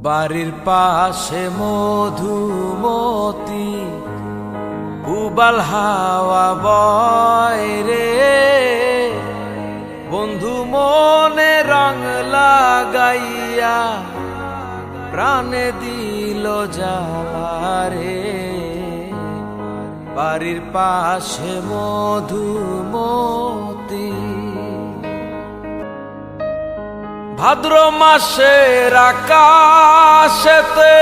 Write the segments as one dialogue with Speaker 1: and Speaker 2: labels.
Speaker 1: বাড়ির পাশে মধুমতি উবাল হাওয়া বয় রে, বন্ধু মনে রং লাগাইয়া প্রাণে দিল জ্বালা রে। বাড়ির পাশে মধুমতি ভাদ্র মাসের আকাশেতে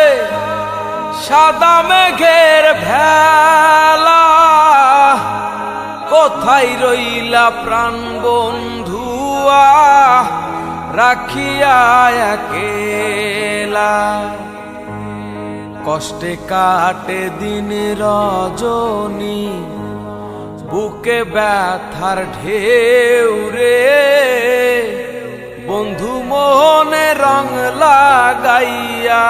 Speaker 1: সাদা মেঘের ভেলা, কোথায় রইলা প্রাণ বন্ধুয়া রাখিয়া একেলা। কষ্টে কাটে দিন রজনী, বুকে ব্যথার ঢেউ রে, বন্ধু মোহনে রং লাগাইয়া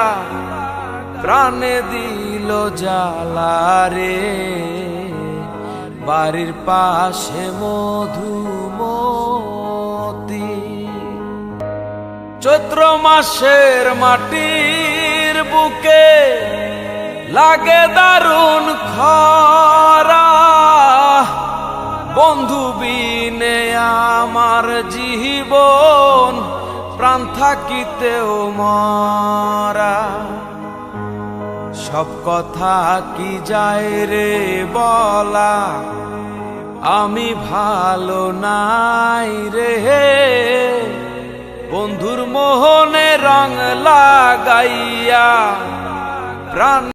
Speaker 1: প্রাণে দিল জ্বালা রে। বাড়ির পাশে মধুমতি চৈত্র মাসের মাটির বুকে লাগে দারুণ খরা, বন্ধু বিনে আমার জীবন প্রাণ থাকিতেও মরা। সব কথা কি যায় রে বলা, আমি ভালো নাই রে, বন্ধুর মোহনে রং লাগাইয়া প্রাণ